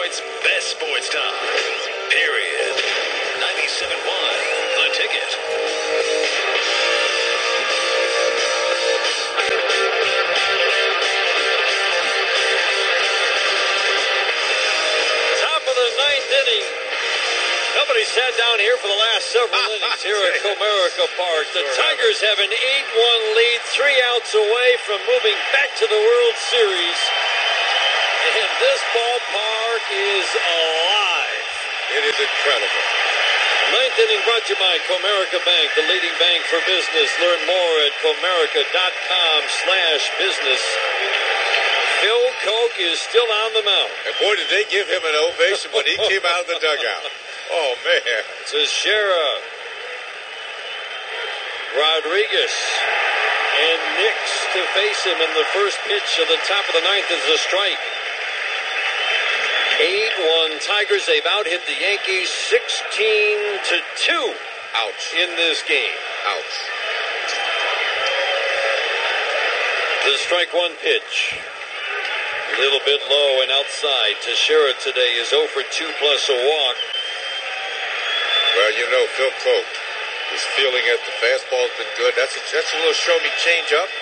Detroit's best sports talk. Period. 97.1 The Ticket. Top of the ninth inning. Nobody sat down here for the last several innings here at Comerica Park. The Tigers have an 8-1 lead, 3 outs away from moving back to the World Series. And this ballpark is alive. It is incredible. Ninth inning brought to you by Comerica Bank, the leading bank for business. Learn more at comerica.com/business. Phil Koch is still on the mound. And boy, did they give him an ovation when he came out of the dugout. Oh, man. Teixeira, Rodriguez, and Nix to face him in the first pitch of the top of the ninth is a strike. 8-1 Tigers. They've out-hit the Yankees 16-2. Ouch. In this game. Ouch. The strike one pitch. A little bit low and outside. Teixeira today is 0 for 2 plus a walk. Well, you know, Phil Koch is feeling it. The fastball's been good. That's a little show-me change-up.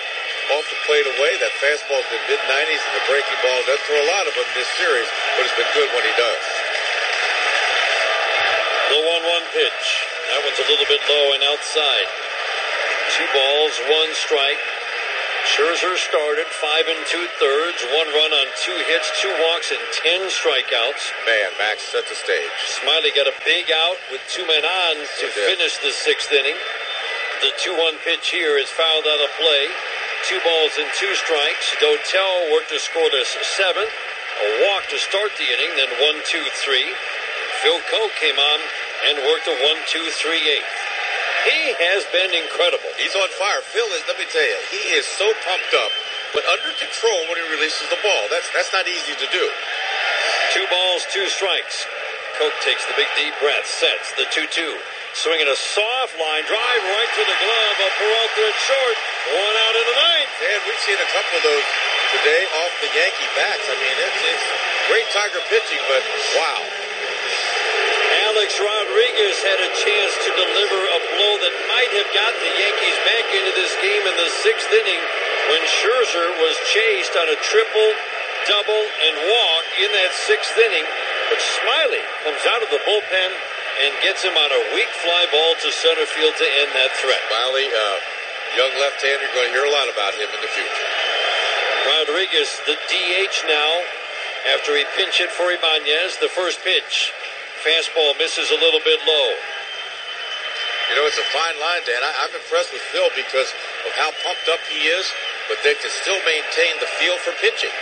Off the plate away. That fastball's been mid-90s, and the breaking ball doesn't throw a lot of them in this series, but it's been good when he does. The 1-1 pitch. That one's a little bit low and outside. 2 balls, 1 strike. Scherzer started 5 2/3, 1 run on 2 hits, 2 walks, and 10 strikeouts. Man, Max set the stage. Smiley got a big out with 2 men on to finish the 6th inning. The 2-1 pitch here is fouled out of play. 2 balls and 2 strikes. Dotel worked to score the 7th. A walk to start the inning, then 1-2-3. Phil Koch came on and worked a 1-2-3-8. He has been incredible. He's on fire. Phil is, let me tell you, he is so pumped up, but under control when he releases the ball. That's not easy to do. 2 balls, 2 strikes. Koch takes the big deep breath, sets the 2-2. Swinging a soft line drive right to the glove of Peralta at short. 1 out in the ninth. And we've seen a couple of those today off the Yankee bats. I mean, it's great Tiger pitching, but wow. Alex Rodriguez had a chance to deliver a blow that might have got the Yankees back into this game in the 6th inning when Scherzer was chased on a triple, double, and walk in that 6th inning. But Smiley comes out of the bullpen and gets him on a weak fly ball to center field to end that threat. Smiley, young left-hander, you're going to hear a lot about him in the future. Rodriguez, the DH now, after he pinch hit for Ibanez. The first pitch. Fastball misses a little bit low. You know, it's a fine line, Dan. I'm impressed with Phil because of how pumped up he is, but they can still maintain the feel for pitching.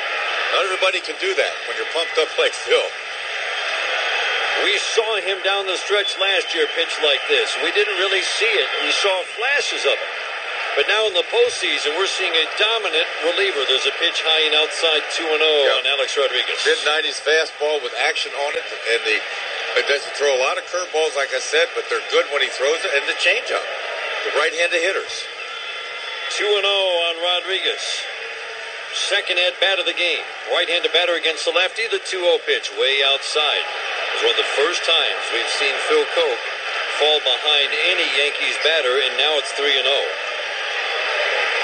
Not everybody can do that when you're pumped up like Phil. We saw him down the stretch last year pitch like this. We didn't really see it. We saw flashes of it. But now in the postseason, we're seeing a dominant reliever. There's a pitch high and outside 2-0 on Alex Rodriguez. Mid-90s fastball with action on it, and it doesn't throw a lot of curveballs, like I said, but they're good when he throws it, and the changeup. The right-handed hitters. 2-0 on Rodriguez. Second at bat of the game. Right-handed batter against the lefty. The 2-0 pitch way outside. It was one of the first times we've seen Phil Koch fall behind any Yankees batter, and now it's 3-0.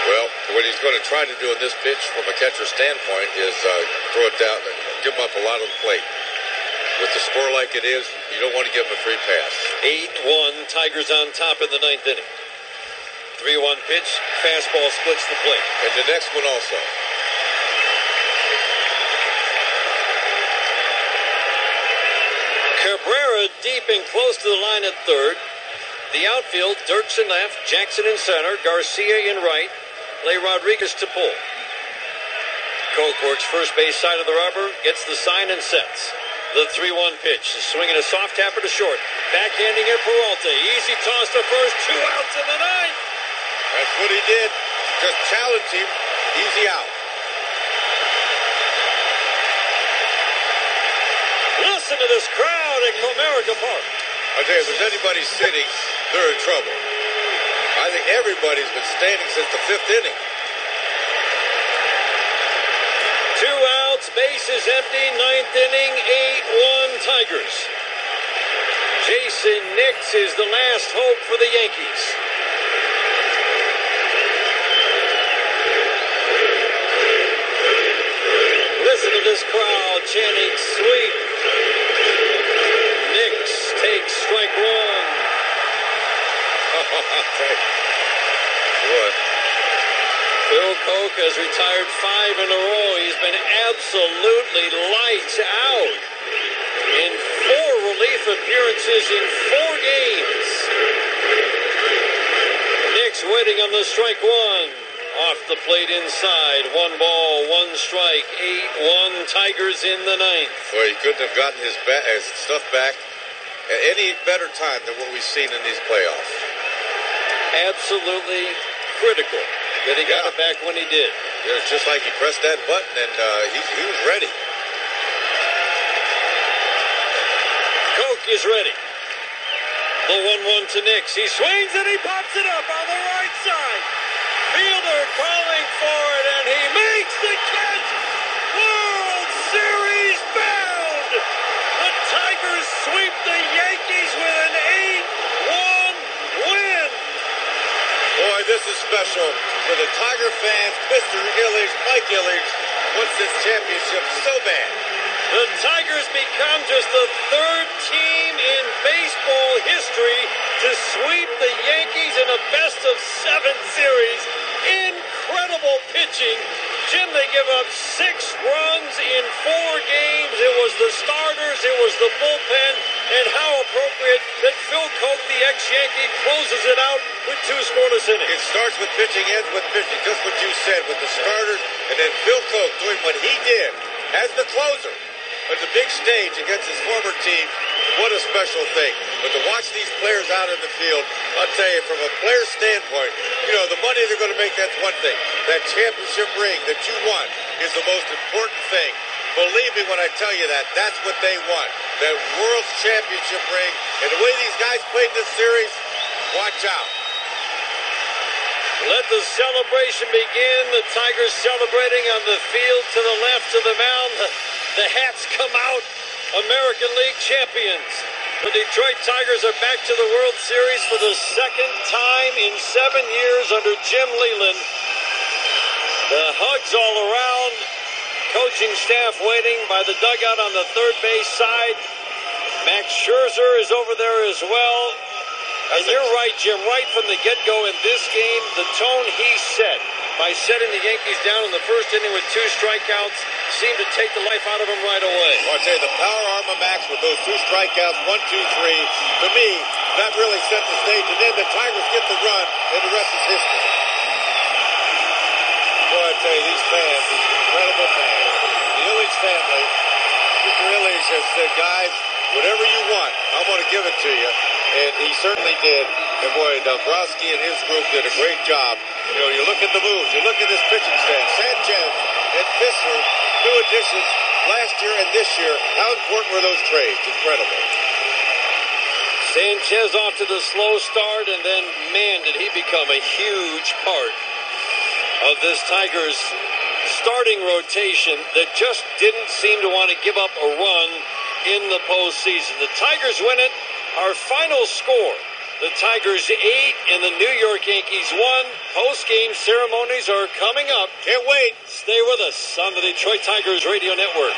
Well, what he's going to try to do in this pitch from a catcher's standpoint is throw it down, give him up a lot on the plate. With the score like it is, you don't want to give him a free pass. 8-1, Tigers on top in the 9th inning. 3-1 pitch, fastball splits the plate. And the next one also. Cabrera deep and close to the line at third. The outfield, Dickerson left, Jackson in center, Garcia in right. Play Rodriguez to pull. Koch works first base side of the rubber, gets the sign and sets. The 3-1 pitch, swinging a soft tapper to short. Backhanding at Peralta, easy toss to first, 2 outs in the ninth. That's what he did. Just challenge him, easy out. Listen to this crowd at Comerica Park. I tell you, if there's anybody sitting, they're in trouble. I think everybody's been standing since the 5th inning. 2 outs, bases empty, 9th inning, Tigers. Jason Nix is the last hope for the Yankees. Listen to this crowd chanting sweep. Nix takes strike one. What? Phil Koch has retired 5 in a row. He's been absolutely lights out in 4 relief appearances in 4 games. Nix waiting on the strike one. Off the plate inside. 1 ball, 1 strike. 8-1 Tigers in the 9th. Well, he couldn't have gotten his stuff back at any better time than what we've seen in these playoffs. Absolutely critical that he got it back when he did. It was just like he pressed that button and he was ready. Koch is ready. The 1-1 to Nix. He swings and he pops it up on the right side. Fielder calling for it and he makes the catch. World Series bound. The Tigers sweep the Yankees with an 8-1 win. Boy, this is special for the Tiger fans. Mr. Illich, Mike Illich, wants this championship so bad. The Tigers become just the 3rd team in baseball history to sweep the Yankees in a best-of-7 series. Incredible pitching. Jim, they give up 6 runs in 4 games. It was the starters, it was the bullpen, and how appropriate that Phil Koch, the ex-Yankee, closes it out with 2 scoreless innings. It starts with pitching, ends with pitching, just what you said, with the starters, and then Phil Koch doing what he did as the closer on the big stage against his former team. What a special thing. But to watch these players out in the field, I'll tell you, from a player standpoint, you know, the money they're going to make, that's one thing. That championship ring that you won is the most important thing. Believe me when I tell you that, that's what they want. That World Championship ring. And the way these guys played this series, watch out. Let the celebration begin. The Tigers celebrating on the field to the left of the mound. The hats come out. American League champions. The Detroit Tigers are back to the World Series for the 2nd time in 7 years under Jim Leyland. The hugs all around. Coaching staff waiting by the dugout on the 3rd base side. Max Scherzer is over there as well. And you're right, Jim, right from the get-go in this game, the tone he set by setting the Yankees down in the 1st inning with 2 strikeouts seemed to take the life out of him right away. Well, I'll tell you, the power arm of Max with those 2 strikeouts, 1, 2, 3, to me, that really set the stage. And then the Tigers get the run, and the rest is history. Boy, I tell you, these fans, these incredible fans, the Illich family, Mr. Illich has said, guys, whatever you want, I'm going to give it to you. And he certainly did. And boy, Dombrowski and his group did a great job. You know, you look at the moves, you look at this pitching staff. Sanchez and Fisher, new additions last year and this year. How important were those trades? Incredible. Sanchez off to the slow start, and then, man, did he become a huge part of this Tigers starting rotation that just didn't seem to want to give up a run in the postseason. The Tigers win it. Our final score, the Tigers 8 and the New York Yankees 1. Post-game ceremonies are coming up. Can't wait. Stay with us on the Detroit Tigers Radio Network.